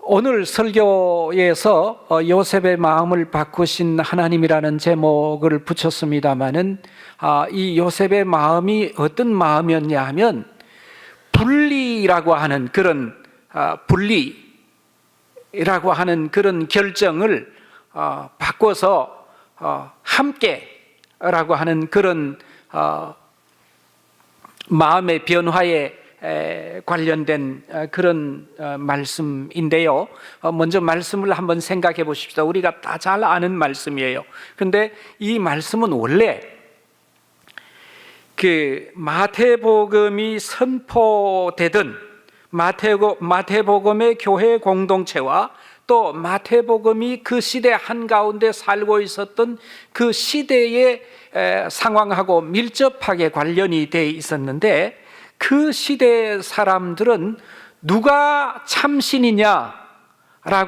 오늘 설교에서 요셉의 마음을 바꾸신 하나님이라는 제목을 붙였습니다마는 이 요셉의 마음이 어떤 마음이었냐 하면 분리라고 하는 그런 분리라고 하는 그런 결정을 바꿔서 함께라고 하는 그런 마음의 변화에 관련된 그런 말씀인데요. 먼저 말씀을 한번 생각해 보십시다. 우리가 다 잘 아는 말씀이에요. 그런데 이 말씀은 원래 그 마태복음이 선포되던 마태복음의 교회 공동체와 또 마태복음이 그 시대 한가운데 살고 있었던 그 시대의 상황하고 밀접하게 관련이 되어 있었는데, 그 시대 사람들은 누가 참신이냐라고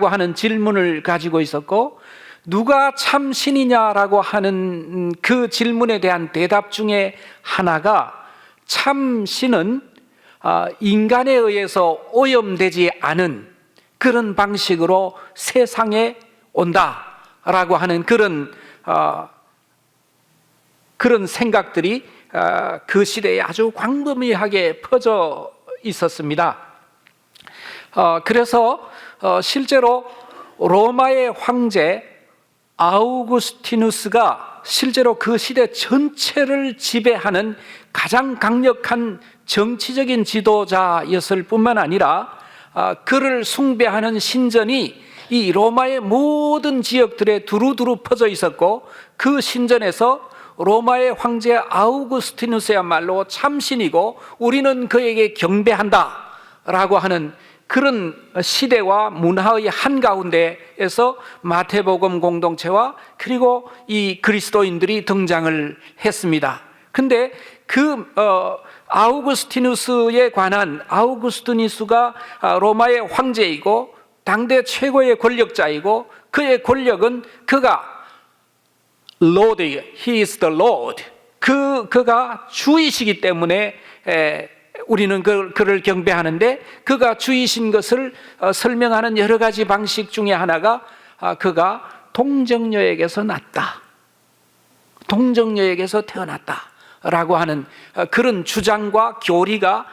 하는 질문을 가지고 있었고, 누가 참신이냐라고 하는 그 질문에 대한 대답 중에 하나가 참신은 인간에 의해서 오염되지 않은 그런 방식으로 세상에 온다라고 하는 그런 생각들이 그 시대에 아주 광범위하게 퍼져 있었습니다. 그래서 실제로 로마의 황제 아우구스티누스가 실제로 그 시대 전체를 지배하는 가장 강력한 정치적인 지도자였을 뿐만 아니라 그를 숭배하는 신전이 이 로마의 모든 지역들에 두루두루 퍼져 있었고, 그 신전에서 로마의 황제 아우구스티누스야말로 참신이고 우리는 그에게 경배한다 라고 하는 그런 시대와 문화의 한가운데에서 마태복음 공동체와 그리고 이 그리스도인들이 등장을 했습니다. 근데 그 아우구스티누스에 관한, 아우구스티누스가 로마의 황제이고 당대 최고의 권력자이고, 그의 권력은 그가 Lord, He is the Lord. 그가 주이시기 때문에 우리는 그를 경배하는데, 그가 주이신 것을 설명하는 여러 가지 방식 중에 하나가 그가 동정녀에게서 났다, 동정녀에게서 태어났다라고 하는 그런 주장과 교리가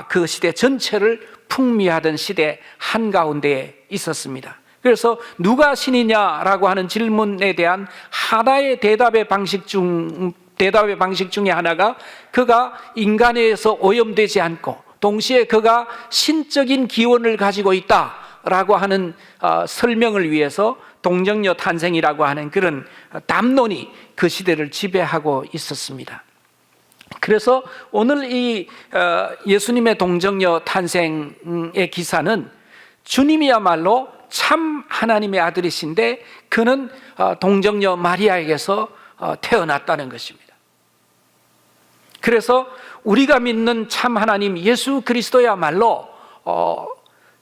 그 시대 전체를 풍미하던 시대 한가운데에 있었습니다. 그래서 누가 신이냐라고 하는 질문에 대한 하나의 대답의 방식 중에 하나가 그가 인간에 의해서 오염되지 않고 동시에 그가 신적인 기원을 가지고 있다라고 하는 설명을 위해서 동정녀 탄생이라고 하는 그런 담론이 그 시대를 지배하고 있었습니다. 그래서 오늘 이 예수님의 동정녀 탄생의 기사는 주님이야말로 참 하나님의 아들이신데 그는 동정녀 마리아에게서 태어났다는 것입니다. 그래서 우리가 믿는 참 하나님 예수 그리스도야말로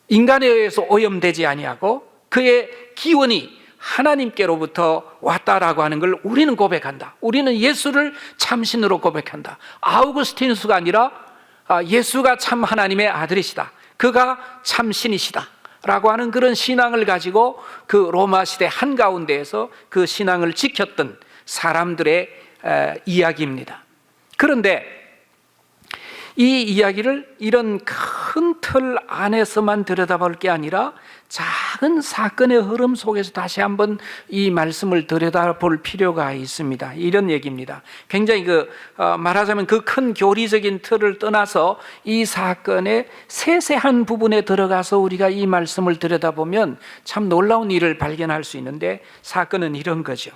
인간에 의해서 오염되지 아니하고 그의 기원이 하나님께로부터 왔다라고 하는 걸 우리는 고백한다. 우리는 예수를 참신으로 고백한다. 아우구스티누스가 아니라 예수가 참 하나님의 아들이시다, 그가 참신이시다 라고 하는 그런 신앙을 가지고 그 로마 시대 한가운데에서 그 신앙을 지켰던 사람들의 이야기입니다. 그런데 이 이야기를 이런 큰 틀 안에서만 들여다볼 게 아니라 작은 사건의 흐름 속에서 다시 한번 이 말씀을 들여다볼 필요가 있습니다. 이런 얘기입니다. 굉장히 말하자면 그 큰 교리적인 틀을 떠나서 이 사건의 세세한 부분에 들어가서 우리가 이 말씀을 들여다보면 참 놀라운 일을 발견할 수 있는데, 사건은 이런 거죠.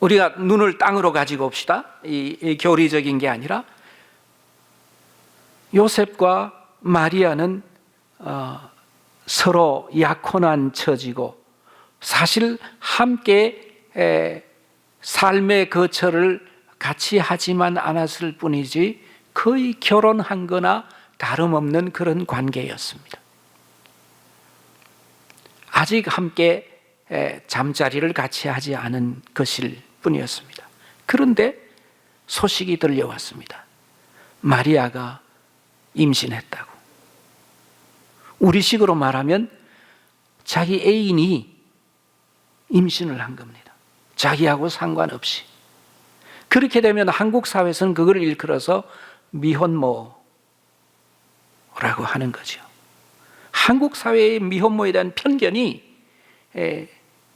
우리가 눈을 땅으로 가지고 봅시다. 이 교리적인 게 아니라 요셉과 마리아는 서로 약혼한 처지고 사실 함께 삶의 거처를 같이 하지만 않았을 뿐이지 거의 결혼한 거나 다름없는 그런 관계였습니다. 아직 함께 잠자리를 같이 하지 않은 것일 뿐이었습니다. 그런데 소식이 들려왔습니다. 마리아가 임신했다고. 우리식으로 말하면 자기 애인이 임신을 한 겁니다. 자기하고 상관없이. 그렇게 되면 한국 사회에서는 그걸 일컬어서 미혼모라고 하는 거죠. 한국 사회의 미혼모에 대한 편견이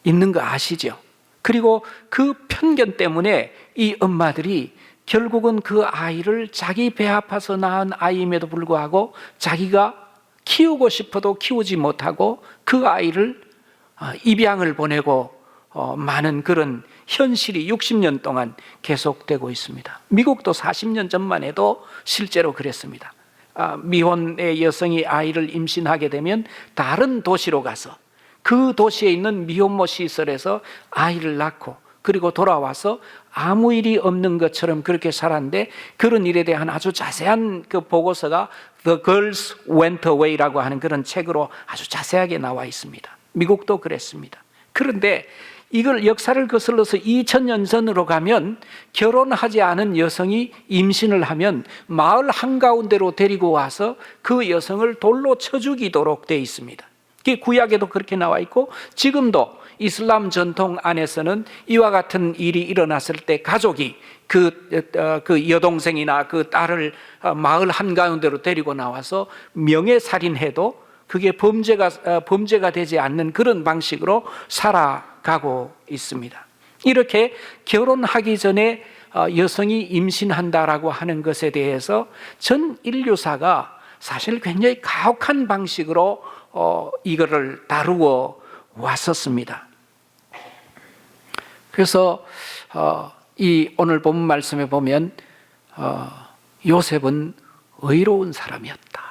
있는 거 아시죠? 그리고 그 편견 때문에 이 엄마들이 결국은 그 아이를 자기 배 아파서 낳은 아이임에도 불구하고 자기가 키우고 싶어도 키우지 못하고 그 아이를 입양을 보내고 많은 그런 현실이 60년 동안 계속되고 있습니다. 미국도 40년 전만 해도 실제로 그랬습니다. 미혼의 여성이 아이를 임신하게 되면 다른 도시로 가서 그 도시에 있는 미혼모 시설에서 아이를 낳고 그리고 돌아와서 아무 일이 없는 것처럼 그렇게 살았는데, 그런 일에 대한 아주 자세한 그 보고서가 The Girls Went Away라고 하는 그런 책으로 아주 자세하게 나와 있습니다. 미국도 그랬습니다. 그런데 이걸 역사를 거슬러서 2000년 전으로 가면 결혼하지 않은 여성이 임신을 하면 마을 한가운데로 데리고 와서 그 여성을 돌로 쳐 죽이도록 되어 있습니다. 구약에도 그렇게 나와 있고, 지금도 이슬람 전통 안에서는 이와 같은 일이 일어났을 때 가족이 그 여동생이나 그 딸을 마을 한가운데로 데리고 나와서 명예살인해도 그게 범죄가 되지 않는 그런 방식으로 살아가고 있습니다. 이렇게 결혼하기 전에 여성이 임신한다라고 하는 것에 대해서 전 인류사가 사실 굉장히 가혹한 방식으로 이거를 다루어 왔었습니다. 그래서 이 오늘 본문 말씀에 보면 요셉은 의로운 사람이었다,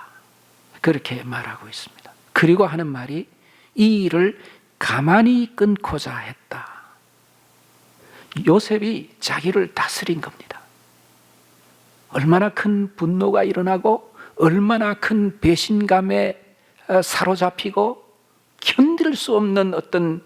그렇게 말하고 있습니다. 그리고 하는 말이 이 일을 가만히 끊고자 했다. 요셉이 자기를 다스린 겁니다. 얼마나 큰 분노가 일어나고 얼마나 큰 배신감에 사로잡히고 견딜 수 없는 어떤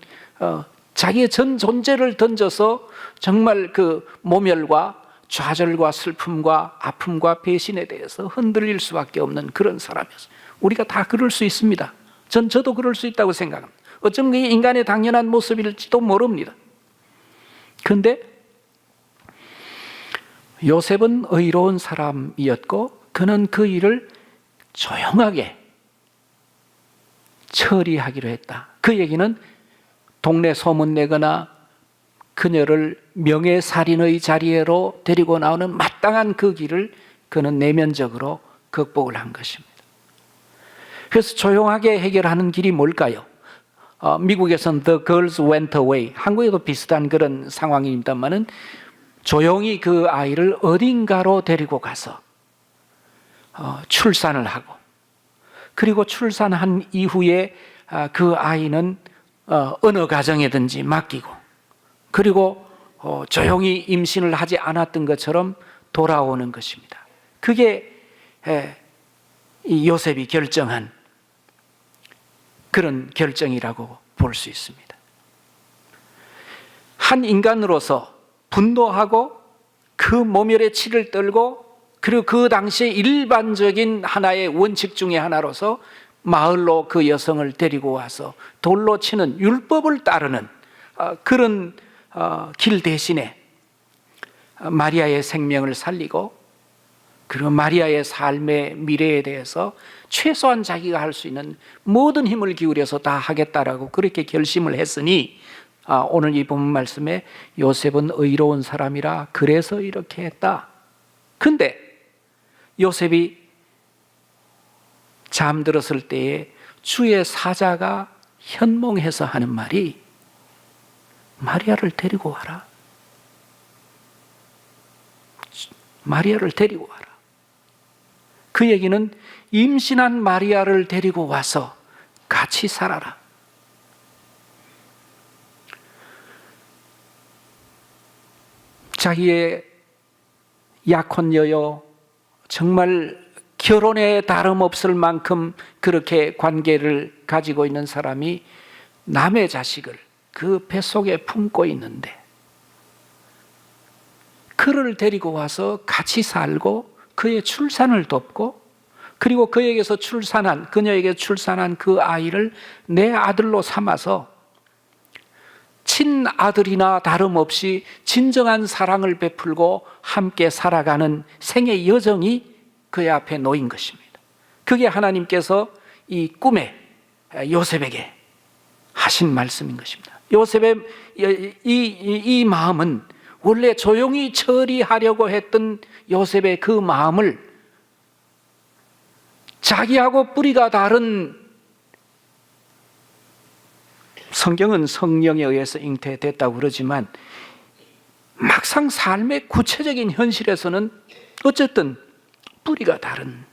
자기의 전 존재를 던져서 정말 그 모멸과 좌절과 슬픔과 아픔과 배신에 대해서 흔들릴 수밖에 없는 그런 사람이었어요. 우리가 다 그럴 수 있습니다. 저도 그럴 수 있다고 생각합니다. 어쩌면 그게 인간의 당연한 모습일지도 모릅니다. 그런데 요셉은 의로운 사람이었고 그는 그 일을 조용하게 처리하기로 했다. 그 얘기는 동네 소문 내거나 그녀를 명예살인의 자리로 데리고 나오는 마땅한 그 길을 그는 내면적으로 극복을 한 것입니다. 그래서 조용하게 해결하는 길이 뭘까요? 미국에서는 The Girls Went Away, 한국에도 비슷한 그런 상황입니다만은 조용히 그 아이를 어딘가로 데리고 가서 출산을 하고, 그리고 출산한 이후에 그 아이는 어느 가정에든지 맡기고, 그리고 조용히 임신을 하지 않았던 것처럼 돌아오는 것입니다. 그게 이 요셉이 결정한 그런 결정이라고 볼 수 있습니다. 한 인간으로서 분노하고 그 모멸의 치를 떨고, 그리고 그 당시에 일반적인 하나의 원칙 중에 하나로서 마을로 그 여성을 데리고 와서 돌로 치는 율법을 따르는 그런 길 대신에 마리아의 생명을 살리고, 그리고 마리아의 삶의 미래에 대해서 최소한 자기가 할 수 있는 모든 힘을 기울여서 다 하겠다라고 그렇게 결심을 했으니, 오늘 이 본문 말씀에 요셉은 의로운 사람이라 그래서 이렇게 했다. 근데 요셉이 잠들었을 때에 주의 사자가 현몽해서 하는 말이 마리아를 데리고 와라. 마리아를 데리고 와라. 그 얘기는 임신한 마리아를 데리고 와서 같이 살아라. 자기의 약혼여여, 정말 결혼에 다름없을 만큼 그렇게 관계를 가지고 있는 사람이 남의 자식을 그 뱃속에 품고 있는데, 그를 데리고 와서 같이 살고 그의 출산을 돕고 그리고 그녀에게 출산한 그 아이를 내 아들로 삼아서 친아들이나 다름없이 진정한 사랑을 베풀고 함께 살아가는 생의 여정이 그의 앞에 놓인 것입니다. 그게 하나님께서 이 꿈에 요셉에게 하신 말씀인 것입니다. 요셉의 이 마음은 원래 조용히 처리하려고 했던 요셉의 그 마음을 자기하고 뿌리가 다른, 성경은 성령에 의해서 잉태됐다고 그러지만 막상 삶의 구체적인 현실에서는 어쨌든 뿌리가 다른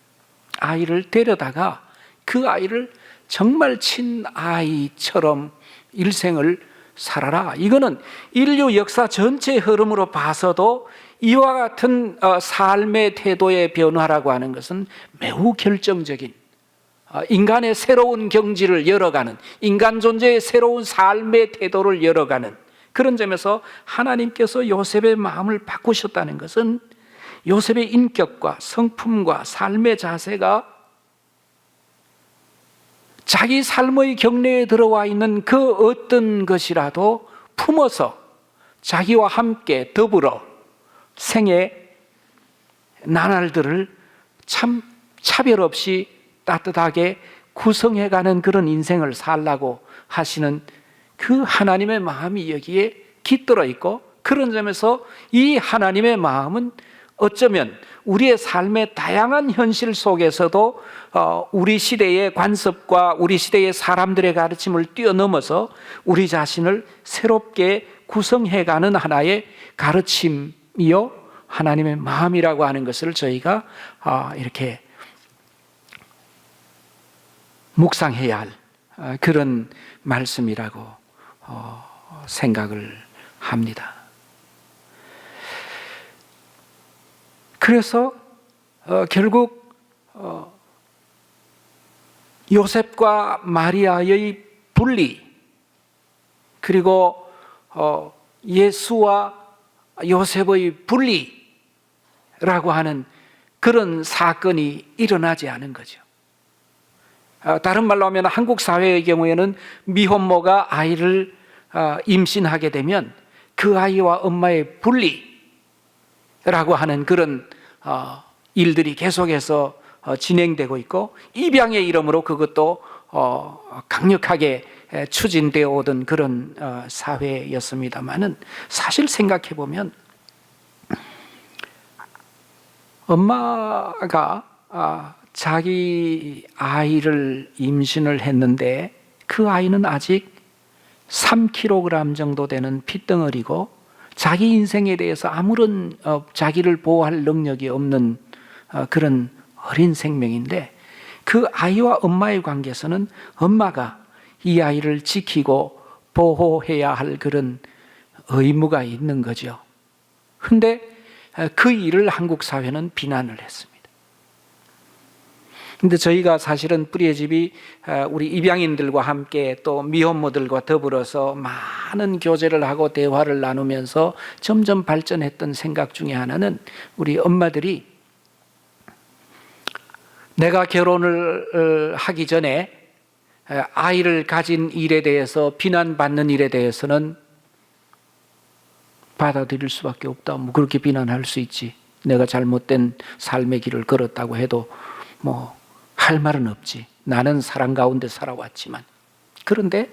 아이를 데려다가 그 아이를 정말 친아이처럼 일생을 살아라. 이거는 인류 역사 전체 흐름으로 봐서도 이와 같은 삶의 태도의 변화라고 하는 것은 매우 결정적인, 인간의 새로운 경지를 열어가는, 인간 존재의 새로운 삶의 태도를 열어가는 그런 점에서 하나님께서 요셉의 마음을 바꾸셨다는 것은 요셉의 인격과 성품과 삶의 자세가 자기 삶의 경내에 들어와 있는 그 어떤 것이라도 품어서 자기와 함께 더불어 생의 나날들을 참 차별 없이 따뜻하게 구성해가는 그런 인생을 살라고 하시는 그 하나님의 마음이 여기에 깃들어 있고, 그런 점에서 이 하나님의 마음은 어쩌면 우리의 삶의 다양한 현실 속에서도 우리 시대의 관습과 우리 시대의 사람들의 가르침을 뛰어넘어서 우리 자신을 새롭게 구성해가는 하나의 가르침이요 하나님의 마음이라고 하는 것을 저희가 이렇게 묵상해야 할 그런 말씀이라고 생각을 합니다. 그래서 결국 요셉과 마리아의 분리, 그리고 예수와 요셉의 분리라고 하는 그런 사건이 일어나지 않은 거죠. 다른 말로 하면 한국 사회의 경우에는 미혼모가 아이를 임신하게 되면 그 아이와 엄마의 분리라고 하는 그런 일들이 계속해서 진행되고 있고, 입양의 이름으로 그것도 강력하게 추진되어 오던 그런 사회였습니다만은, 사실 생각해 보면 엄마가 자기 아이를 임신을 했는데 그 아이는 아직 3kg 정도 되는 핏덩어리고 자기 인생에 대해서 아무런 자기를 보호할 능력이 없는 그런 어린 생명인데, 그 아이와 엄마의 관계에서는 엄마가 이 아이를 지키고 보호해야 할 그런 의무가 있는 거죠. 그런데 그 일을 한국 사회는 비난을 했습니다. 근데 저희가 사실은 뿌리의 집이 우리 입양인들과 함께 또 미혼모들과 더불어서 많은 교제를 하고 대화를 나누면서 점점 발전했던 생각 중에 하나는, 우리 엄마들이 내가 결혼을 하기 전에 아이를 가진 일에 대해서 비난받는 일에 대해서는 받아들일 수밖에 없다. 뭐 그렇게 비난할 수 있지. 내가 잘못된 삶의 길을 걸었다고 해도 뭐 할 말은 없지. 나는 사랑 가운데 살아왔지만. 그런데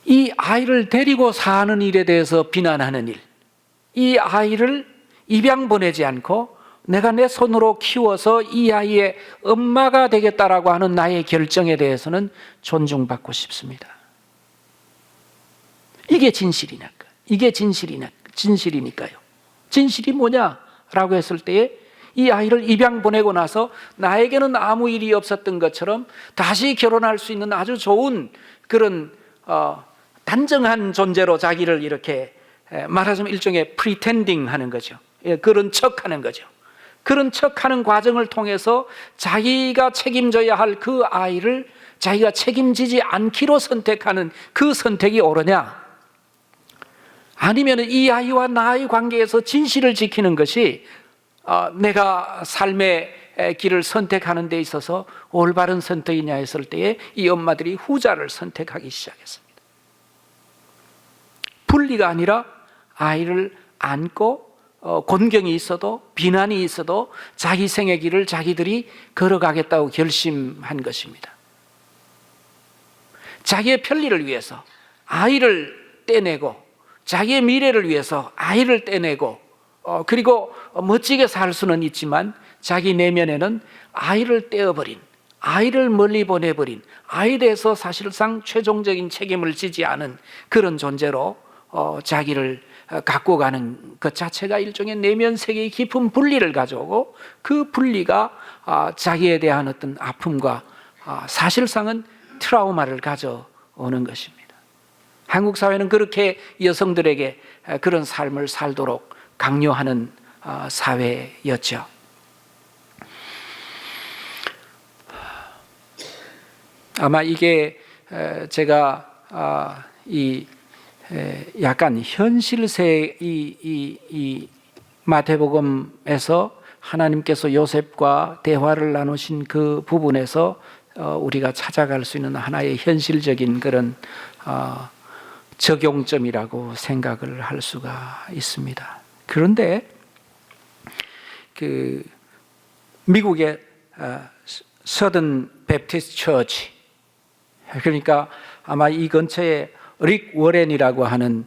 이 아이를 데리고 사는 일에 대해서 비난하는 일, 이 아이를 입양 보내지 않고 내가 내 손으로 키워서 이 아이의 엄마가 되겠다라고 하는 나의 결정에 대해서는 존중받고 싶습니다. 이게 진실이니까. 이게 진실이니까요. 진실이 뭐냐라고 했을 때에, 이 아이를 입양 보내고 나서 나에게는 아무 일이 없었던 것처럼 다시 결혼할 수 있는 아주 좋은 그런 단정한 존재로 자기를 이렇게 말하자면 일종의 프리텐딩 하는 거죠. 그런 척하는 거죠. 그런 척하는 과정을 통해서 자기가 책임져야 할 그 아이를 자기가 책임지지 않기로 선택하는 그 선택이 옳으냐? 아니면 이 아이와 나의 관계에서 진실을 지키는 것이 내가 삶의 길을 선택하는 데 있어서 올바른 선택이냐 했을 때에 이 엄마들이 후자를 선택하기 시작했습니다. 분리가 아니라 아이를 안고 곤경이 있어도 비난이 있어도 자기 생의 길을 자기들이 걸어가겠다고 결심한 것입니다. 자기의 편리를 위해서 아이를 떼내고 자기의 미래를 위해서 아이를 떼내고 그리고 멋지게 살 수는 있지만 자기 내면에는 아이를 떼어버린, 아이를 멀리 보내버린, 아이에 대해서 사실상 최종적인 책임을 지지 않은 그런 존재로 자기를 갖고 가는 것 자체가 일종의 내면 세계의 깊은 분리를 가져오고 그 분리가 자기에 대한 어떤 아픔과 사실상은 트라우마를 가져오는 것입니다. 한국 사회는 그렇게 여성들에게 그런 삶을 살도록 강요하는 사회였죠. 아마 이게 제가 이 약간 현실세 이 마태복음에서 하나님께서 요셉과 대화를 나누신 그 부분에서 우리가 찾아갈 수 있는 하나의 현실적인 그런 적용점이라고 생각을 할 수가 있습니다. 그런데 그 미국의 서든 베프티스트 처치, 그러니까 아마 이 근처에 릭 워렌이라고 하는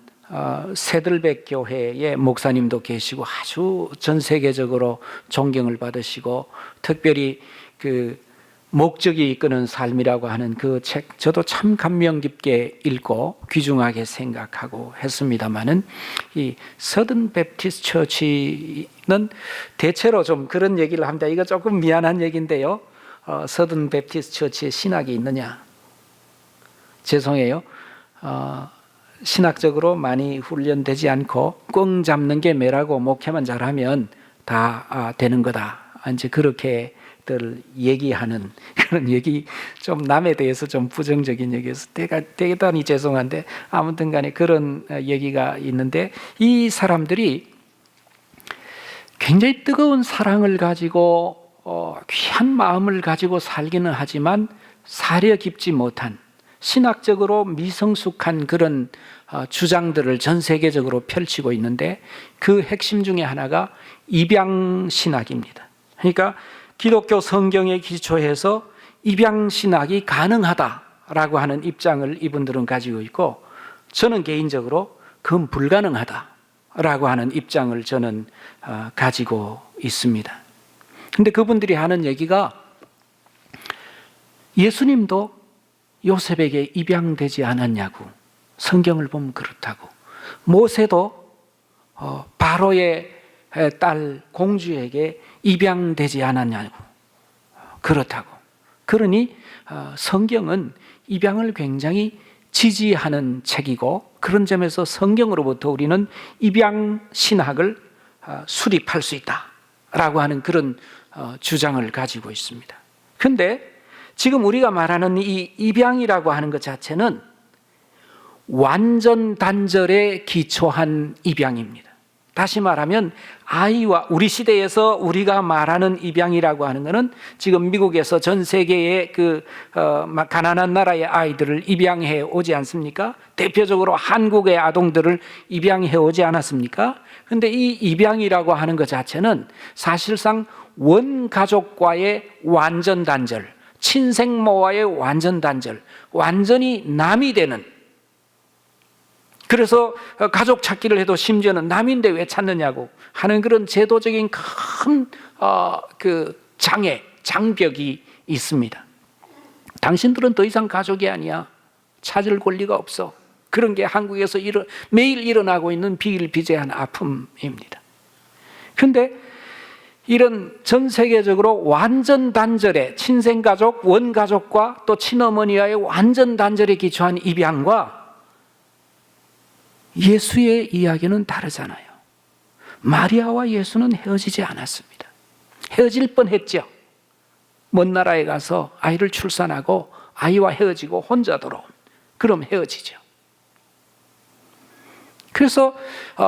세들백 교회의 목사님도 계시고 아주 전 세계적으로 존경을 받으시고 특별히 그 목적이 이끄는 삶이라고 하는 그 책 저도 참 감명 깊게 읽고 귀중하게 생각하고 했습니다마는 이 서든 베프티스트 처치는 대체로 좀 그런 얘기를 합니다. 이거 조금 미안한 얘기인데요. 서든 베프티스트 처치에 신학이 있느냐? 죄송해요. 신학적으로 많이 훈련되지 않고 꽝 잡는 게 매라고 목회만 잘하면 다 되는 거다. 이제 그렇게들 얘기하는 그런 얘기, 좀 남에 대해서 좀 부정적인 얘기여서 대단히 죄송한데 아무튼 간에 그런 얘기가 있는데 이 사람들이 굉장히 뜨거운 사랑을 가지고 귀한 마음을 가지고 살기는 하지만 사려 깊지 못한 신학적으로 미성숙한 그런 주장들을 전 세계적으로 펼치고 있는데 그 핵심 중에 하나가 입양신학입니다. 그러니까 기독교 성경에 기초해서 입양신학이 가능하다라고 하는 입장을 이분들은 가지고 있고 저는 개인적으로 그건 불가능하다라고 하는 입장을 저는 가지고 있습니다. 그런데 그분들이 하는 얘기가 예수님도 요셉에게 입양되지 않았냐고, 성경을 보면 그렇다고, 모세도 바로의 딸 공주에게 입양되지 않았냐고, 그렇다고. 그러니 성경은 입양을 굉장히 지지하는 책이고 그런 점에서 성경으로부터 우리는 입양 신학을 수립할 수 있다라고 하는 그런 주장을 가지고 있습니다. 그런데 지금 우리가 말하는 이 입양이라고 하는 것 자체는 완전 단절에 기초한 입양입니다. 다시 말하면 아이와 우리 시대에서 우리가 말하는 입양이라고 하는 것은 지금 미국에서 전 세계의 그 가난한 나라의 아이들을 입양해 오지 않습니까? 대표적으로 한국의 아동들을 입양해 오지 않았습니까? 그런데 이 입양이라고 하는 것 자체는 사실상 원가족과의 완전 단절, 친생모와의 완전 단절, 완전히 남이 되는, 그래서 가족 찾기를 해도 심지어는 남인데 왜 찾느냐고 하는 그런 제도적인 큰 장벽이 있습니다. 당신들은 더 이상 가족이 아니야. 찾을 권리가 없어. 그런 게 한국에서 매일 일어나고 있는 비일비재한 아픔입니다. 그런데 이런 전 세계적으로 완전 단절의 친생가족, 원가족과 또 친어머니와의 완전 단절에 기초한 입양과 예수의 이야기는 다르잖아요. 마리아와 예수는 헤어지지 않았습니다. 헤어질 뻔했죠. 먼 나라에 가서 아이를 출산하고 아이와 헤어지고 혼자 돌아온, 그럼 헤어지죠. 그래서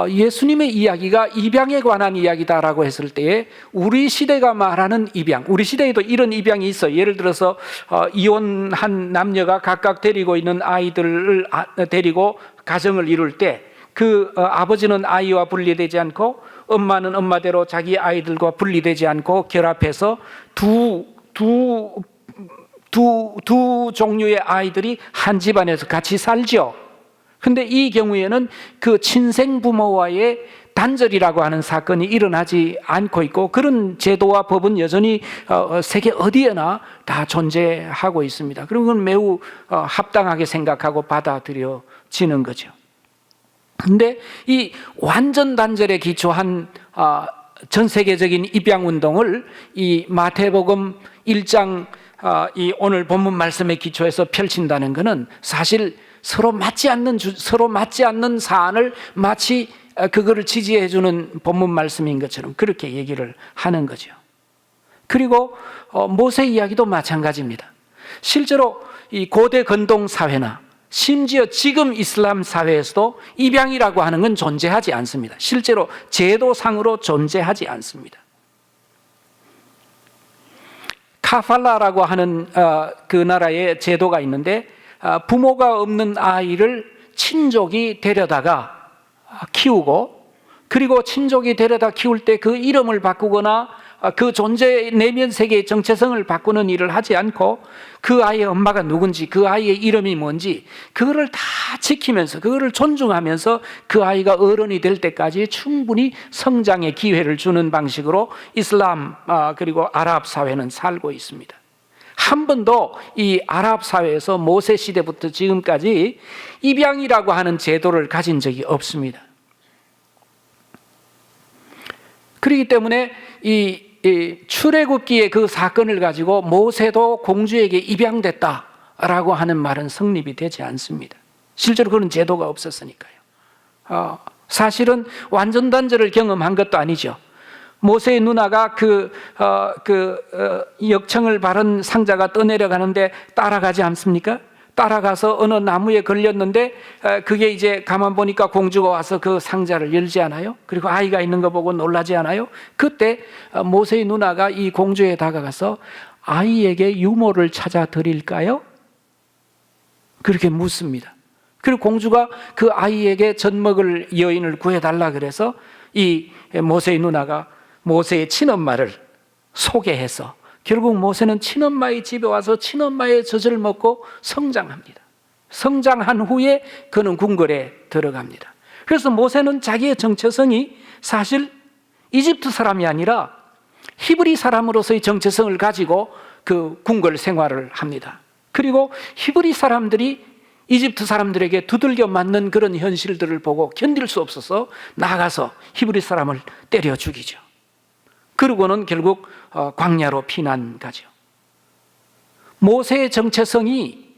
예수님의 이야기가 입양에 관한 이야기다라고 했을 때에 우리 시대가 말하는 입양, 우리 시대에도 이런 입양이 있어요. 예를 들어서 이혼한 남녀가 각각 데리고 있는 아이들을 데리고 가정을 이룰 때 그 아버지는 아이와 분리되지 않고 엄마는 엄마대로 자기 아이들과 분리되지 않고 결합해서 두 종류의 아이들이 한 집안에서 같이 살죠. 근데 이 경우에는 그 친생 부모와의 단절이라고 하는 사건이 일어나지 않고 있고, 그런 제도와 법은 여전히 세계 어디에나 다 존재하고 있습니다. 그리고 그건 매우 합당하게 생각하고 받아들여지는 거죠. 근데 이 완전 단절에 기초한 전 세계적인 입양 운동을 이 마태복음 1장 이 오늘 본문 말씀에 기초해서 펼친다는 것은 사실 서로 맞지 않는 사안을 마치 그거를 지지해 주는 본문 말씀인 것처럼 그렇게 얘기를 하는 거죠. 그리고 모세 이야기도 마찬가지입니다. 실제로 이 고대 근동 사회나 심지어 지금 이슬람 사회에서도 입양이라고 하는 건 존재하지 않습니다. 실제로 제도상으로 존재하지 않습니다. 카팔라라고 하는 그 나라의 제도가 있는데, 부모가 없는 아이를 친족이 데려다가 키우고, 그리고 친족이 데려다 키울 때 그 이름을 바꾸거나 그 존재 내면 세계의 정체성을 바꾸는 일을 하지 않고 그 아이의 엄마가 누군지, 그 아이의 이름이 뭔지 그거를 다 지키면서, 그거를 존중하면서 그 아이가 어른이 될 때까지 충분히 성장의 기회를 주는 방식으로 이슬람 그리고 아랍 사회는 살고 있습니다. 한 번도 이 아랍 사회에서 모세 시대부터 지금까지 입양이라고 하는 제도를 가진 적이 없습니다. 그렇기 때문에 이 출애굽기의 그 사건을 가지고 모세도 공주에게 입양됐다라고 하는 말은 성립이 되지 않습니다. 실제로 그런 제도가 없었으니까요. 사실은 완전 단절을 경험한 것도 아니죠. 모세의 누나가 역청을 바른 상자가 떠내려가는데 따라가지 않습니까? 따라가서 어느 나무에 걸렸는데 그게 이제 가만 보니까 공주가 와서 그 상자를 열지 않아요? 그리고 아이가 있는 거 보고 놀라지 않아요? 그때 모세의 누나가 이 공주에 다가가서 아이에게 유모를 찾아 드릴까요? 그렇게 묻습니다. 그리고 공주가 그 아이에게 젖먹을 여인을 구해달라 그래서 이 모세의 누나가 모세의 친엄마를 소개해서 결국 모세는 친엄마의 집에 와서 친엄마의 젖을 먹고 성장합니다. 성장한 후에 그는 궁궐에 들어갑니다. 그래서 모세는 자기의 정체성이 사실 이집트 사람이 아니라 히브리 사람으로서의 정체성을 가지고 그 궁궐 생활을 합니다. 그리고 히브리 사람들이 이집트 사람들에게 두들겨 맞는 그런 현실들을 보고 견딜 수 없어서 나가서 히브리 사람을 때려 죽이죠. 그러고는 결국 광야로 피난 가죠. 모세의 정체성이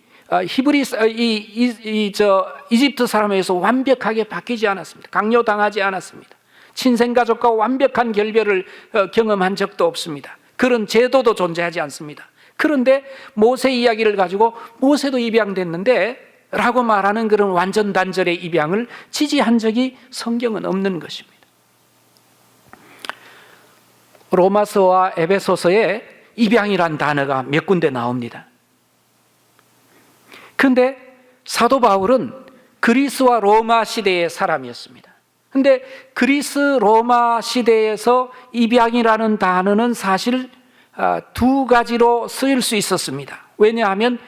이집트 사람에서 완벽하게 바뀌지 않았습니다. 강요당하지 않았습니다. 친생가족과 완벽한 결별을 경험한 적도 없습니다. 그런 제도도 존재하지 않습니다. 그런데 모세 이야기를 가지고 모세도 입양됐는데 라고 말하는 그런 완전 단절의 입양을 지지한 적이 성경은 없는 것입니다. 로마서와 에베소서에 입양이란 단어가 몇 군데 나옵니다. 그런데 사도 바울은 그리스와 로마 시대의 사람이었습니다. 그런데 그리스 로마 시대에서 입양이라는 단어는 사실 두 가지로 쓰일 수 있었습니다. 왜냐하면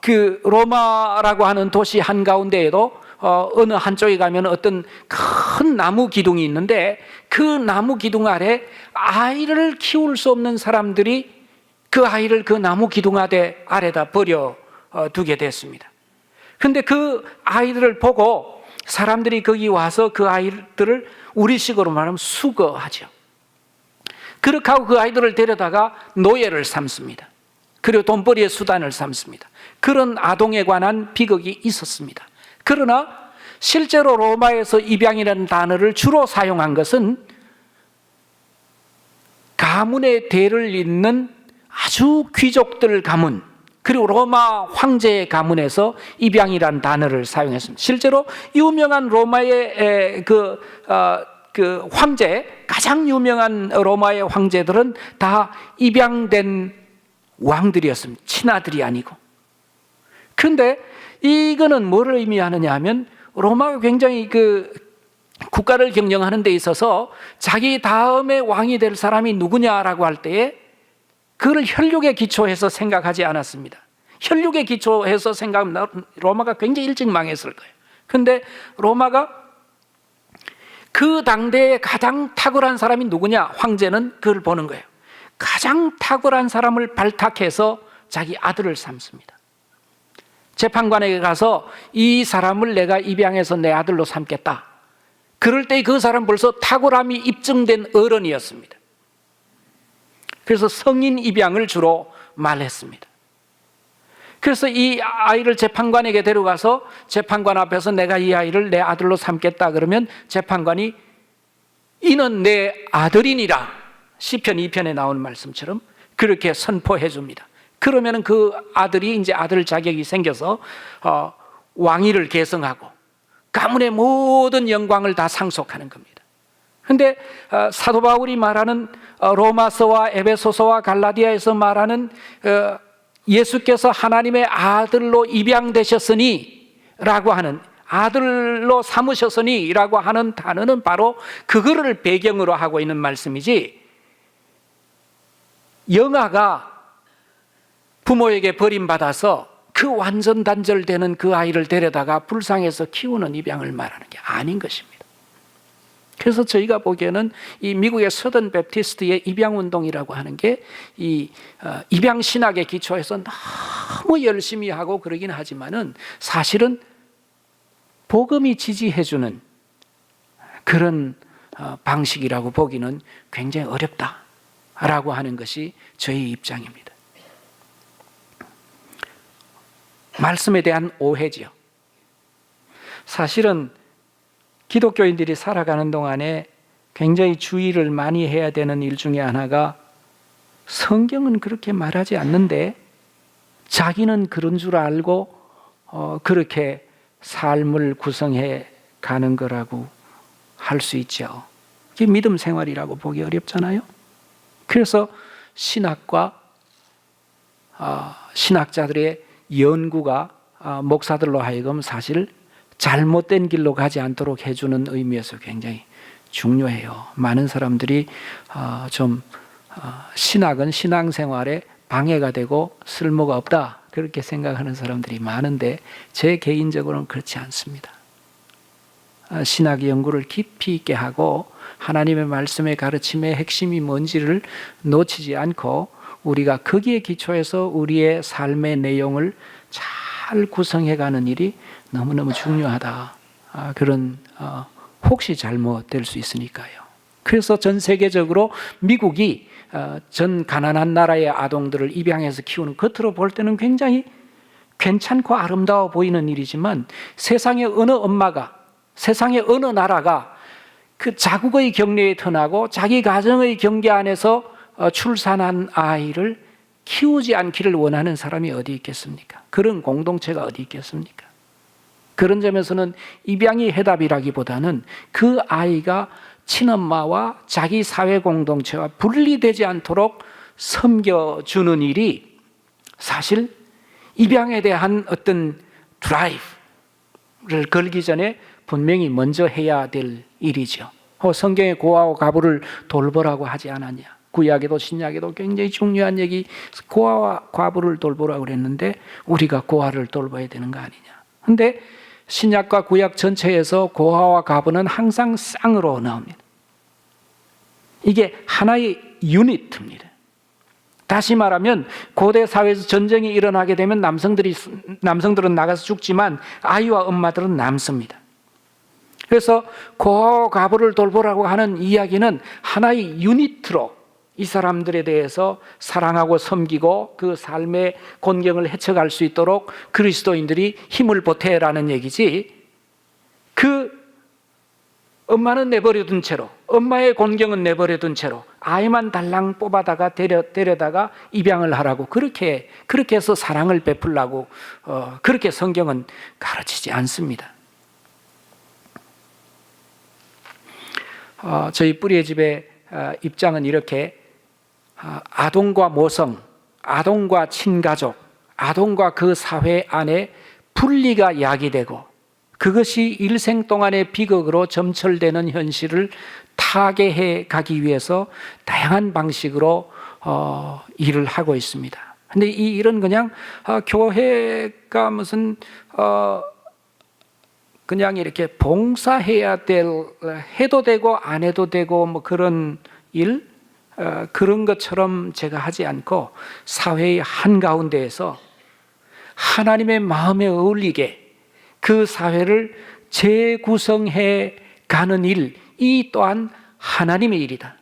그 로마라고 하는 도시 한가운데에도 어느 한쪽에 가면 어떤 큰 나무 기둥이 있는데 그 나무 기둥 아래 아이를 키울 수 없는 사람들이 그 아이를 그 나무 기둥 아래다 버려 두게 됐습니다. 그런데 그 아이들을 보고 사람들이 거기 와서 그 아이들을 우리식으로 말하면 수거하죠. 그렇게 하고 그 아이들을 데려다가 노예를 삼습니다. 그리고 돈벌이의 수단을 삼습니다. 그런 아동에 관한 비극이 있었습니다. 그러나 실제로 로마에서 입양이라는 단어를 주로 사용한 것은 가문의 대를 잇는 아주 귀족들 가문, 그리고 로마 황제의 가문에서 입양이란 단어를 사용했습니다. 실제로 유명한 로마의 그 황제, 가장 유명한 로마의 황제들은 다 입양된 왕들이었습니다. 친아들이 아니고. 그런데 이거는 뭐를 의미하느냐 하면 로마가 굉장히 그 국가를 경영하는 데 있어서 자기 다음에 왕이 될 사람이 누구냐라고 할 때에 그걸 혈육에 기초해서 생각하지 않았습니다. 혈육에 기초해서 생각하면 로마가 굉장히 일찍 망했을 거예요. 그런데 로마가 그 당대에 가장 탁월한 사람이 누구냐? 황제는 그걸 보는 거예요. 가장 탁월한 사람을 발탁해서 자기 아들을 삼습니다. 재판관에게 가서 이 사람을 내가 입양해서 내 아들로 삼겠다. 그럴 때 그 사람 벌써 탁월함이 입증된 어른이었습니다. 그래서 성인 입양을 주로 말했습니다. 그래서 이 아이를 재판관에게 데려가서 재판관 앞에서 내가 이 아이를 내 아들로 삼겠다 그러면 재판관이 이는 내 아들이니라, 시편 2편에 나오는 말씀처럼 그렇게 선포해 줍니다. 그러면 그 아들이 이제 아들 자격이 생겨서 왕위를 계승하고 가문의 모든 영광을 다 상속하는 겁니다. 그런데 사도 바울이 말하는 로마서와 에베소서와 갈라디아에서 말하는 예수께서 하나님의 아들로 입양되셨으니 라고 하는, 아들로 삼으셨으니 라고 하는 단어는 바로 그거를 배경으로 하고 있는 말씀이지, 영아가 부모에게 버림받아서 그 완전 단절되는 그 아이를 데려다가 불쌍해서 키우는 입양을 말하는 게 아닌 것입니다. 그래서 저희가 보기에는 이 미국의 서던 베프티스트의 입양운동이라고 하는 게 이 입양 신학에 기초해서 너무 열심히 하고 그러긴 하지만은 사실은 복음이 지지해주는 그런 방식이라고 보기는 굉장히 어렵다라고 하는 것이 저희 입장입니다. 말씀에 대한 오해지요. 사실은 기독교인들이 살아가는 동안에 굉장히 주의를 많이 해야 되는 일 중에 하나가, 성경은 그렇게 말하지 않는데 자기는 그런 줄 알고 그렇게 삶을 구성해 가는 거라고 할 수 있죠. 그게 믿음 생활이라고 보기 어렵잖아요. 그래서 신학과 신학자들의 연구가 목사들로 하여금 사실 잘못된 길로 가지 않도록 해주는 의미에서 굉장히 중요해요. 많은 사람들이 좀 신학은 신앙생활에 방해가 되고 쓸모가 없다 그렇게 생각하는 사람들이 많은데 제 개인적으로는 그렇지 않습니다. 신학 연구를 깊이 있게 하고 하나님의 말씀의 가르침의 핵심이 뭔지를 놓치지 않고 우리가 거기에 기초해서 우리의 삶의 내용을 잘 구성해가는 일이 너무너무 중요하다. 그런 혹시 잘못될 수 있으니까요. 그래서 전 세계적으로 미국이 전 가난한 나라의 아동들을 입양해서 키우는, 겉으로 볼 때는 굉장히 괜찮고 아름다워 보이는 일이지만 세상의 어느 엄마가, 세상의 어느 나라가 그 자국의 격려에 턴하고 자기 가정의 경계 안에서 출산한 아이를 키우지 않기를 원하는 사람이 어디 있겠습니까? 그런 공동체가 어디 있겠습니까? 그런 점에서는 입양이 해답이라기보다는 그 아이가 친엄마와 자기 사회 공동체와 분리되지 않도록 섬겨주는 일이 사실 입양에 대한 어떤 드라이브를 걸기 전에 분명히 먼저 해야 될 일이죠. 성경에 고아와 과부를 돌보라고 하지 않았냐? 구약에도 신약에도 굉장히 중요한 얘기, 고아와 과부를 돌보라고 그랬는데 우리가 고아를 돌봐야 되는 거 아니냐? 근데 신약과 구약 전체에서 고아와 과부는 항상 쌍으로 나옵니다. 이게 하나의 유니트입니다. 다시 말하면 고대 사회에서 전쟁이 일어나게 되면 남성들은 나가서 죽지만 아이와 엄마들은 남습니다. 그래서 고아와 과부를 돌보라고 하는 이야기는 하나의 유니트로 이 사람들에 대해서 사랑하고 섬기고 그 삶의 곤경을 헤쳐갈 수 있도록 그리스도인들이 힘을 보태라는 얘기지, 그 엄마는 내버려둔 채로, 엄마의 곤경은 내버려둔 채로 아이만 달랑 뽑아다가 데려다가 입양을 하라고 그렇게 해서 사랑을 베풀라고 그렇게 성경은 가르치지 않습니다. 저희 뿌리의 집의 입장은 이렇게 아동과 모성, 아동과 친가족, 아동과 그 사회 안에 분리가 야기되고 그것이 일생 동안의 비극으로 점철되는 현실을 타개해 가기 위해서 다양한 방식으로 일을 하고 있습니다. 그런데 이 일은 그냥 교회가 무슨 그냥 이렇게 봉사해야 해도 되고 안 해도 되고 뭐 그런 일 그런 것처럼 제가 하지 않고 사회의 한가운데에서 하나님의 마음에 어울리게 그 사회를 재구성해 가는 일, 이 또한 하나님의 일이다.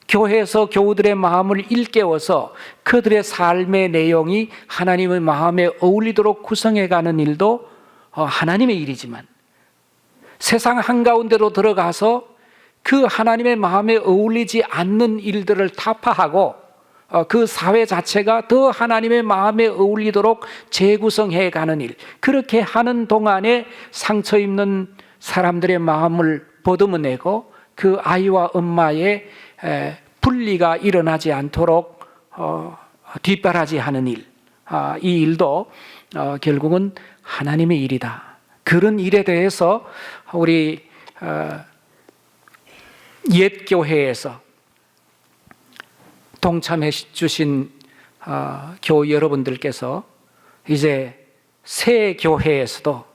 교회에서 교우들의 마음을 일깨워서 그들의 삶의 내용이 하나님의 마음에 어울리도록 구성해 가는 일도 하나님의 일이지만 세상 한가운데로 들어가서 그 하나님의 마음에 어울리지 않는 일들을 타파하고 그 사회 자체가 더 하나님의 마음에 어울리도록 재구성해 가는 일, 그렇게 하는 동안에 상처 입는 사람들의 마음을 보듬어내고 그 아이와 엄마의 분리가 일어나지 않도록 뒷바라지하는 일, 이 일도 결국은 하나님의 일이다. 그런 일에 대해서 우리 옛 교회에서 동참해 주신 교우 여러분들께서 이제 새 교회에서도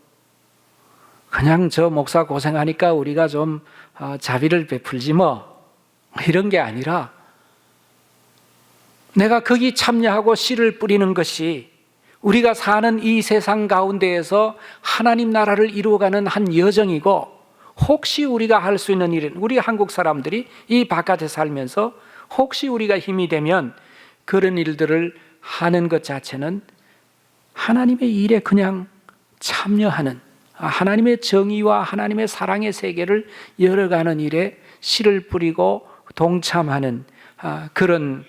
그냥 저 목사 고생하니까 우리가 좀 자비를 베풀지 뭐 이런 게 아니라 내가 거기 참여하고 씨를 뿌리는 것이 우리가 사는 이 세상 가운데에서 하나님 나라를 이루어가는 한 여정이고, 혹시 우리가 할 수 있는 일은 우리 한국 사람들이 이 바깥에 살면서 혹시 우리가 힘이 되면 그런 일들을 하는 것 자체는 하나님의 일에 그냥 참여하는, 하나님의 정의와 하나님의 사랑의 세계를 열어가는 일에 씨를 뿌리고 동참하는 그런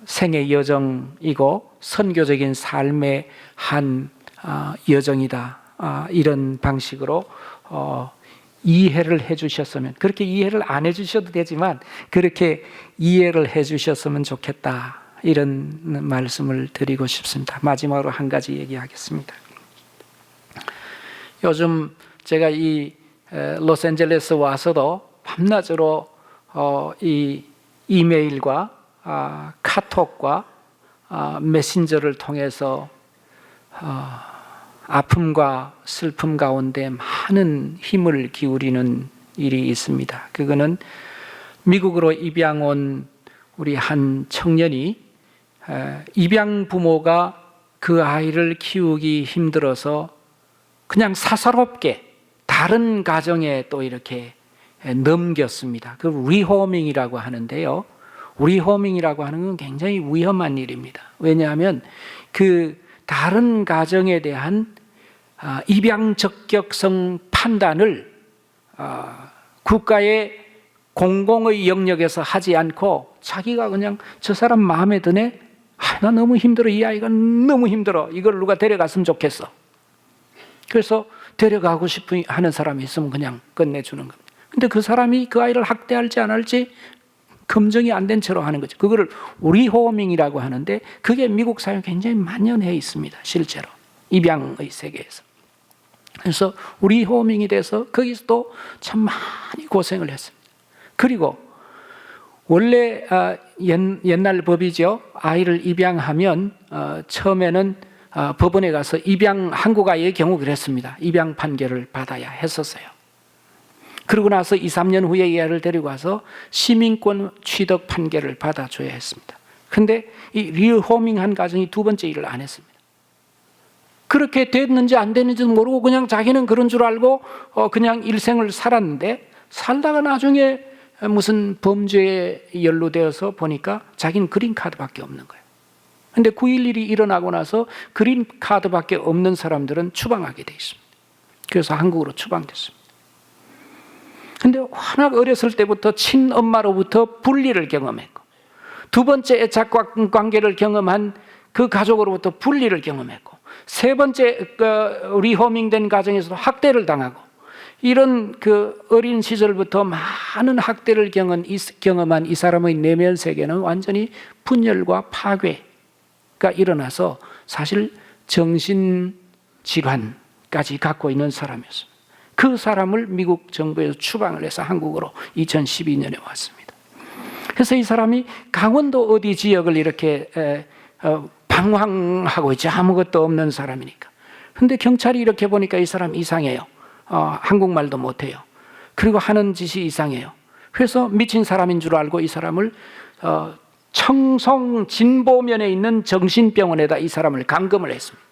생의 여정이고 선교적인 삶의 한 여정이다. 이런 방식으로 이해를 해 주셨으면, 그렇게 이해를 안 해 주셔도 되지만 그렇게 이해를 해 주셨으면 좋겠다, 이런 말씀을 드리고 싶습니다. 마지막으로 한 가지 얘기하겠습니다. 요즘 제가 이 로스앤젤레스 와서도 밤낮으로 이 이메일과 카톡과 메신저를 통해서 아픔과 슬픔 가운데 많은 힘을 기울이는 일이 있습니다. 그거는 미국으로 입양 온 우리 한 청년이 입양 부모가 그 아이를 키우기 힘들어서 그냥 사사롭게 다른 가정에 또 이렇게 넘겼습니다. 그 리호밍이라고 하는데요. 리호밍이라고 하는 건 굉장히 위험한 일입니다. 왜냐하면 그 다른 가정에 대한 입양 적격성 판단을 국가의 공공의 영역에서 하지 않고 자기가 그냥 저 사람 마음에 드네? 나 너무 힘들어, 이 아이가 너무 힘들어, 이걸 누가 데려갔으면 좋겠어. 그래서 데려가고 싶은 하는 사람이 있으면 그냥 끝내주는 겁니다. 근데 그 사람이 그 아이를 학대할지 안 할지 검증이 안 된 채로 하는 거죠. 그거를 리호밍이라고 하는데 그게 미국 사회에 굉장히 만연해 있습니다. 실제로 입양의 세계에서. 그래서 리호밍이 돼서 거기서도 참 많이 고생을 했습니다. 그리고 원래 옛날 법이죠. 아이를 입양하면 처음에는 법원에 가서 한국 아이의 경우 그랬습니다. 입양 판결을 받아야 했었어요. 그러고 나서 2, 3년 후에 이 아이를 데리고 와서 시민권 취득 판결을 받아줘야 했습니다. 그런데 이 리호밍한 가정이 두 번째 일을 안 했습니다. 그렇게 됐는지 안 됐는지도 모르고 그냥 자기는 그런 줄 알고 그냥 일생을 살았는데, 살다가 나중에 무슨 범죄에 연루되어서 보니까 자기는 그린카드밖에 없는 거예요. 그런데 9.11이 일어나고 나서 그린카드밖에 없는 사람들은 추방하게 돼 있습니다. 그래서 한국으로 추방됐습니다. 근데 워낙 어렸을 때부터 친엄마로부터 분리를 경험했고, 두 번째 애착 관계를 경험한 그 가족으로부터 분리를 경험했고, 세 번째 리호밍된 가정에서도 학대를 당하고, 이런 그 어린 시절부터 많은 학대를 경험한 이 사람의 내면 세계는 완전히 분열과 파괴가 일어나서 사실 정신질환까지 갖고 있는 사람이었습니다. 그 사람을 미국 정부에서 추방을 해서 한국으로 2012년에 왔습니다. 그래서 이 사람이 강원도 어디 지역을 이렇게 방황하고 있지, 아무것도 없는 사람이니까. 근데 경찰이 이렇게 보니까 이 사람 이상해요. 한국말도 못해요. 그리고 하는 짓이 이상해요. 그래서 미친 사람인 줄 알고 이 사람을 청송 진보면에 있는 정신병원에다 이 사람을 감금을 했습니다.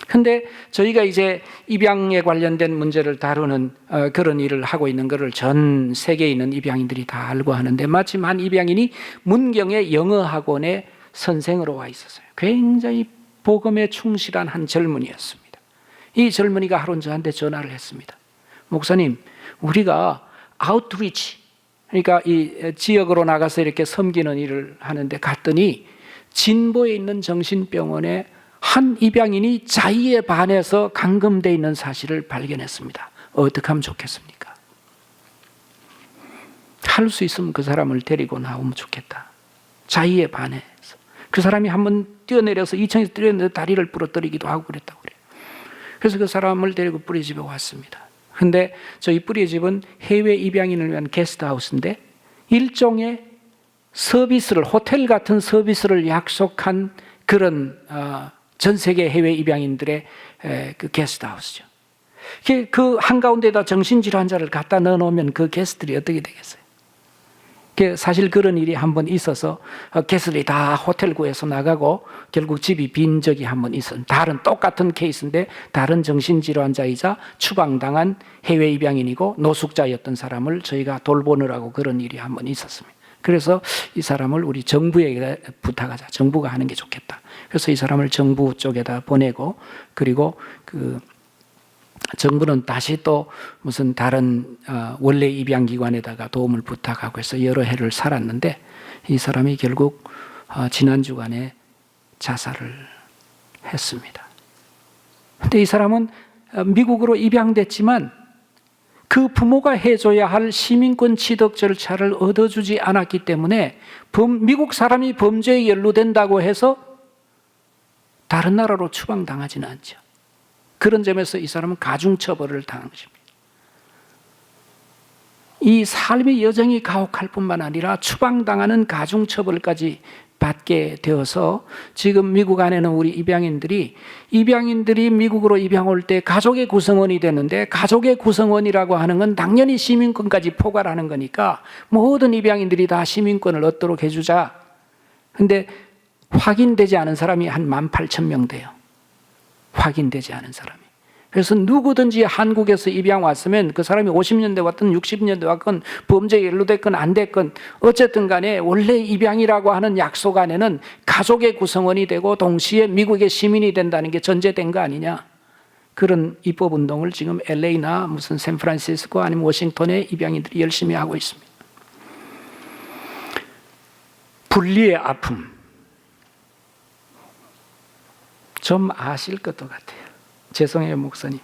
근데 저희가 이제 입양에 관련된 문제를 다루는 그런 일을 하고 있는 것을 전 세계에 있는 입양인들이 다 알고 하는데, 마침 한 입양인이 문경의 영어학원에 선생으로 와 있었어요. 굉장히 복음에 충실한 한 젊은이였습니다. 이 젊은이가 하루 저한테 전화를 했습니다. 목사님, 우리가 아웃리치, 그러니까 이 지역으로 나가서 이렇게 섬기는 일을 하는데 갔더니 진보에 있는 정신병원에 한 입양인이 자의에 반해서 감금되어 있는 사실을 발견했습니다. 어떻게 하면 좋겠습니까? 할 수 있으면 그 사람을 데리고 나오면 좋겠다. 자의에 반해서. 그 사람이 한번 뛰어내려서 2층에서 뛰어내려 다리를 부러뜨리기도 하고 그랬다고 그래요. 그래서 그 사람을 데리고 뿌리 집에 왔습니다. 근데 저희 뿌리 집은 해외 입양인을 위한 게스트하우스인데 일종의 서비스를, 호텔 같은 서비스를 약속한 그런 전 세계 해외 입양인들의 그 게스트하우스죠. 그 한가운데다 정신질환자를 갖다 넣어놓으면 그 게스트들이 어떻게 되겠어요? 사실 그런 일이 한번 있어서 게스트들이 다 호텔 구해서 나가고 결국 집이 빈 적이 한번 있었어요. 다른 똑같은 케이스인데 다른 정신질환자이자 추방당한 해외 입양인이고 노숙자였던 사람을 저희가 돌보느라고 그런 일이 한번 있었습니다. 그래서 이 사람을 우리 정부에게 부탁하자. 정부가 하는 게 좋겠다. 그래서 이 사람을 정부 쪽에다 보내고, 그리고 그 정부는 다시 또 무슨 다른 원래 입양기관에다가 도움을 부탁하고 해서 여러 해를 살았는데, 이 사람이 결국 지난 주간에 자살을 했습니다. 근데 이 사람은 미국으로 입양됐지만 그 부모가 해줘야 할 시민권 취득 절차를 얻어주지 않았기 때문에 미국 사람이 범죄에 연루된다고 해서 다른 나라로 추방당하지는 않죠. 그런 점에서 이 사람은 가중처벌을 당한 것입니다. 이 삶의 여정이 가혹할 뿐만 아니라 추방당하는 가중처벌까지 받게 되어서 지금 미국 안에는 우리 입양인들이 미국으로 입양 올 때 가족의 구성원이 되는데, 가족의 구성원이라고 하는 건 당연히 시민권까지 포괄하는 거니까 모든 입양인들이 다 시민권을 얻도록 해주자. 근데 확인되지 않은 사람이 한 18,000명 돼요. 확인되지 않은 사람이. 그래서 누구든지 한국에서 입양 왔으면 그 사람이 50년대 왔든 60년대 왔건 범죄에 연루됐건 안 됐건 어쨌든 간에 원래 입양이라고 하는 약속 안에는 가족의 구성원이 되고 동시에 미국의 시민이 된다는 게 전제된 거 아니냐. 그런 입법운동을 지금 LA나 무슨 샌프란시스코 아니면 워싱턴의 입양인들이 열심히 하고 있습니다. 분리의 아픔. 좀 아실 것도 같아요. 죄송해요, 목사님.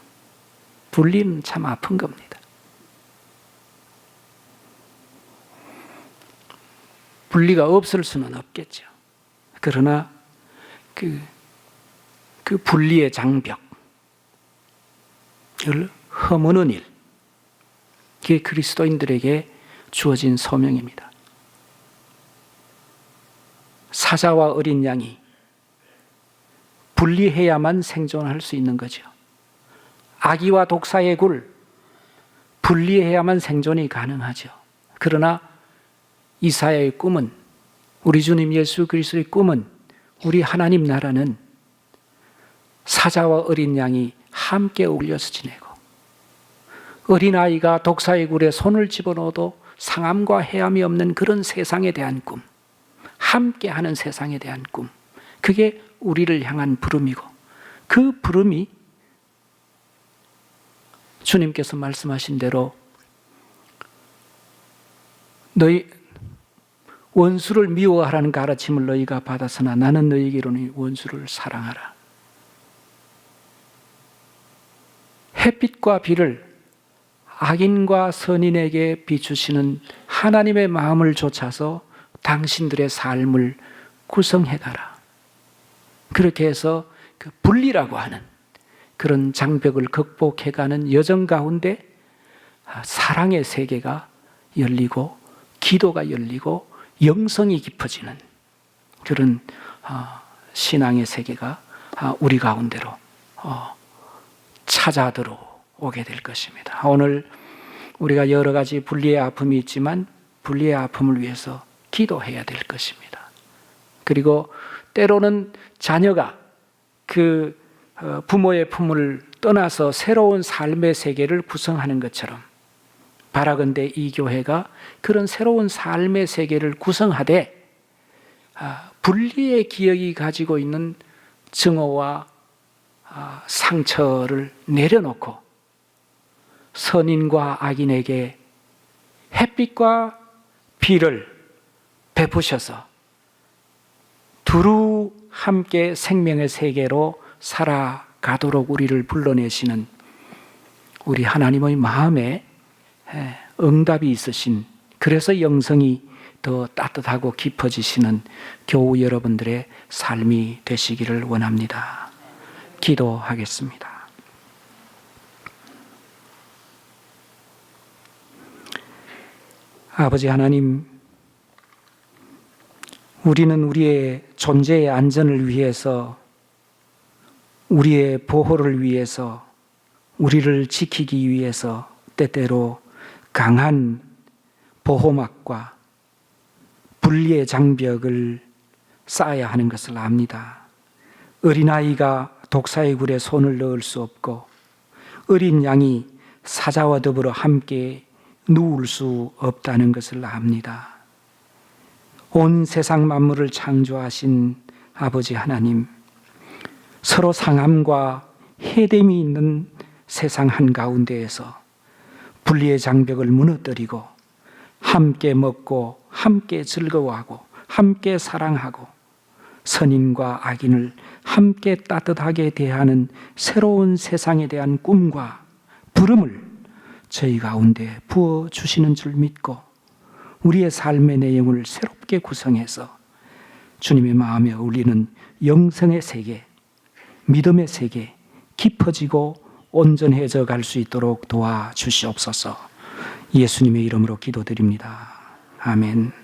분리는 참 아픈 겁니다. 분리가 없을 수는 없겠죠. 그러나 그 분리의 장벽을 허무는 일, 그게 그리스도인들에게 주어진 소명입니다. 사자와 어린 양이 분리해야만 생존할 수 있는 거죠. 아기와 독사의 굴, 분리해야만 생존이 가능하죠. 그러나 이사야의 꿈은, 우리 주님 예수 그리스도의 꿈은, 우리 하나님 나라는 사자와 어린 양이 함께 어울려서 지내고, 어린아이가 독사의 굴에 손을 집어넣어도 상함과 해함이 없는 그런 세상에 대한 꿈, 함께하는 세상에 대한 꿈, 그게 우리를 향한 부름이고, 그 부름이 주님께서 말씀하신 대로 너희 원수를 미워하라는 가르침을 너희가 받았으나 나는 너희에게 이르노니 원수를 사랑하라. 햇빛과 비를 악인과 선인에게 비추시는 하나님의 마음을 좇아서 당신들의 삶을 구성해가라. 그렇게 해서 그 분리라고 하는 그런 장벽을 극복해가는 여정 가운데 사랑의 세계가 열리고 기도가 열리고 영성이 깊어지는 그런 신앙의 세계가 우리 가운데로 찾아 들어오게 될 것입니다. 오늘 우리가 여러 가지 분리의 아픔이 있지만 분리의 아픔을 위해서 기도해야 될 것입니다. 그리고 때로는 자녀가 그 부모의 품을 떠나서 새로운 삶의 세계를 구성하는 것처럼 바라건대 이 교회가 그런 새로운 삶의 세계를 구성하되 분리의 기억이 가지고 있는 증오와 상처를 내려놓고 선인과 악인에게 햇빛과 비를 베푸셔서 두루 함께 생명의 세계로 살아가도록 우리를 불러내시는 우리 하나님의 마음에 응답이 있으신, 그래서 영성이 더 따뜻하고 깊어지시는 교우 여러분들의 삶이 되시기를 원합니다. 기도하겠습니다. 아버지 하나님, 우리는 우리의 존재의 안전을 위해서, 우리의 보호를 위해서, 우리를 지키기 위해서 때때로 강한 보호막과 분리의 장벽을 쌓아야 하는 것을 압니다. 어린아이가 독사의 굴에 손을 넣을 수 없고 어린 양이 사자와 더불어 함께 누울 수 없다는 것을 압니다. 온 세상 만물을 창조하신 아버지 하나님, 서로 상함과 해됨이 있는 세상 한가운데에서 분리의 장벽을 무너뜨리고 함께 먹고 함께 즐거워하고 함께 사랑하고 선인과 악인을 함께 따뜻하게 대하는 새로운 세상에 대한 꿈과 부름을 저희 가운데 부어주시는 줄 믿고 우리의 삶의 내용을 새롭게 구성해서 주님의 마음에 어울리는 영성의 세계, 믿음의 세계 깊어지고 온전해져 갈 수 있도록 도와주시옵소서. 예수님의 이름으로 기도드립니다. 아멘.